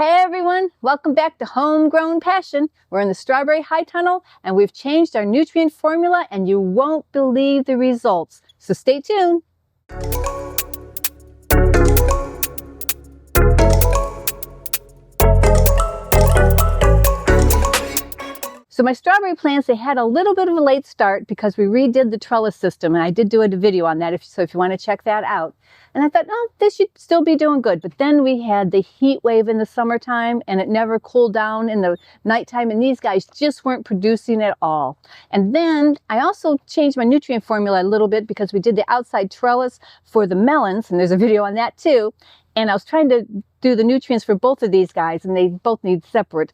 Hey everyone, welcome back to Homegrown Passion. We're in the strawberry high tunnel and we've changed our nutrient formula and you won't believe the results. So stay tuned. So my strawberry plants, they had a little bit of a late start because we redid the trellis system, and I did do a video on that, so if you want to check that out. And I thought, oh, this should still be doing good. But then we had the heat wave in the summertime and it never cooled down in the nighttime, and these guys just weren't producing at all. And then I also changed my nutrient formula a little bit because we did the outside trellis for the melons, and there's a video on that too. And I was trying to do the nutrients for both of these guys, and they both need separate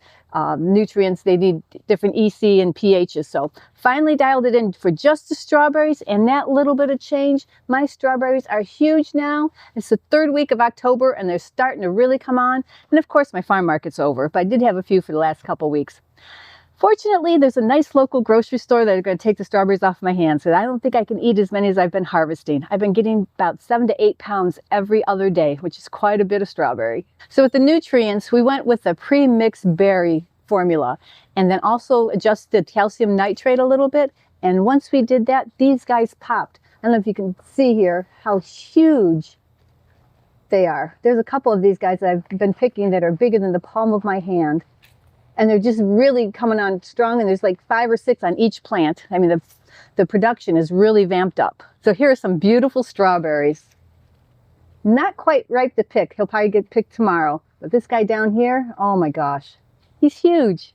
nutrients. They need different EC and pHs. So finally dialed it in for just the strawberries, and that little bit of change, my strawberries are huge now. It's the third week of October, and they're starting to really come on. And of course, my farm market's over, but I did have a few for the last couple weeks. Fortunately, there's a nice local grocery store that are going to take the strawberries off my hands, so I don't think I can eat as many as I've been harvesting. I've been getting about 7 to 8 pounds every other day, which is quite a bit of strawberry. So with the nutrients, we went with the premixed berry formula and then also adjusted calcium nitrate a little bit. And once we did that, these guys popped. I don't know if you can see here how huge they are. There's a couple of these guys that I've been picking that are bigger than the palm of my hand. And they're just really coming on strong, and there's like 5 or 6 on each plant. I mean, the production is really vamped up. So here are some beautiful strawberries. Not quite ripe to pick. He'll probably get picked tomorrow. But this guy down here, oh my gosh, he's huge.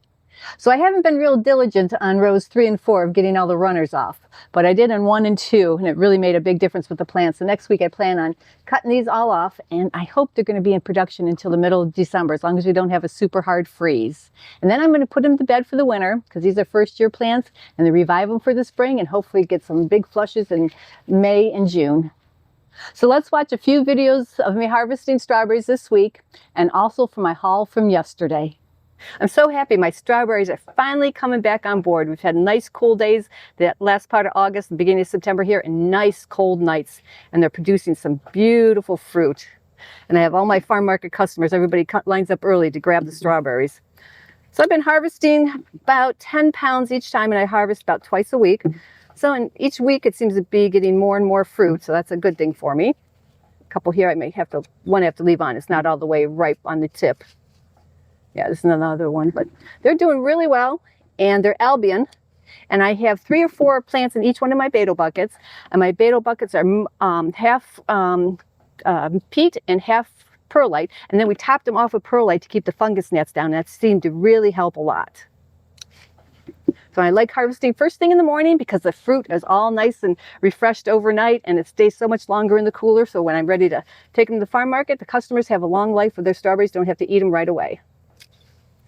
So I haven't been real diligent on rows 3 and 4 of getting all the runners off, but I did on 1 and 2, and it really made a big difference with the plants. So next week I plan on cutting these all off, and I hope they're going to be in production until the middle of December, as long as we don't have a super hard freeze. And then I'm going to put them to bed for the winter, because these are first-year plants, and then revive them for the spring, and hopefully get some big flushes in May and June. So let's watch a few videos of me harvesting strawberries this week, and also for my haul from yesterday. I'm so happy my strawberries are finally coming back on board. We've had nice cool days that last part of August and beginning of September here, and nice cold nights, and they're producing some beautiful fruit. And I have all my farm market customers, everybody lines up early to grab the strawberries. So I've been harvesting about 10 pounds each time, and I harvest about twice a week. So in each week it seems to be getting more and more fruit, so that's a good thing for me. A couple here I may have to leave on. It's not all the way ripe on the tip. Yeah, this is another one, but they're doing really well, and they're Albion. And I have 3 or 4 plants in each one of my beetle buckets, and my beetle buckets are half peat and half perlite, and then we topped them off with perlite to keep the fungus gnats down. That seemed to really help a lot. So I like harvesting first thing in the morning because the fruit is all nice and refreshed overnight, and it stays so much longer in the cooler. So when I'm ready to take them to the farm market, the customers have a long life with their strawberries, don't have to eat them right away.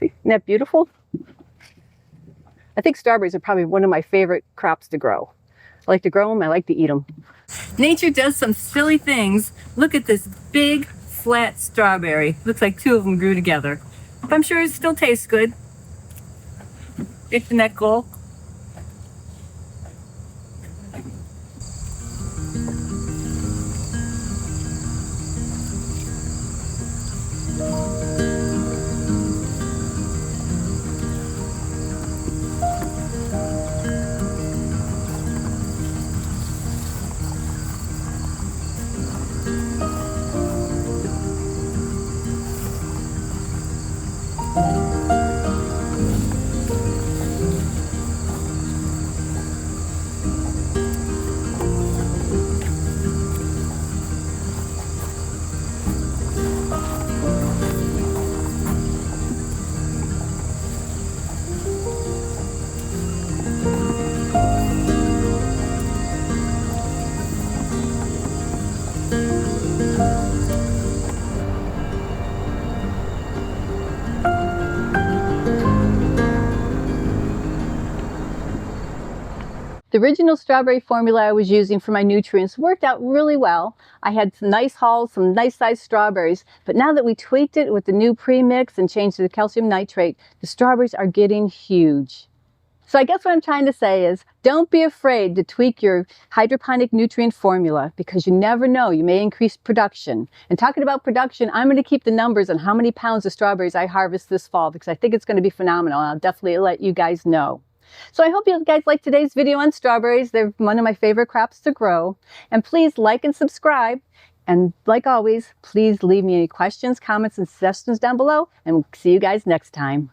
Isn't that beautiful? I think strawberries are probably one of my favorite crops to grow. I like to grow them, I like to eat them. Nature does some silly things. Look at this big, flat strawberry. Looks like 2 of them grew together. But I'm sure it still tastes good. Isn't that cool? The original strawberry formula I was using for my nutrients worked out really well. I had some nice hauls, some nice sized strawberries, but now that we tweaked it with the new premix and changed to the calcium nitrate, the strawberries are getting huge. So I guess what I'm trying to say is don't be afraid to tweak your hydroponic nutrient formula, because you never know, you may increase production. And talking about production, I'm going to keep the numbers on how many pounds of strawberries I harvest this fall, because I think it's going to be phenomenal. I'll definitely let you guys know. So I hope you guys liked today's video on strawberries. They're one of my favorite crops to grow. And please like and subscribe. And like always, please leave me any questions, comments, and suggestions down below. And we'll see you guys next time.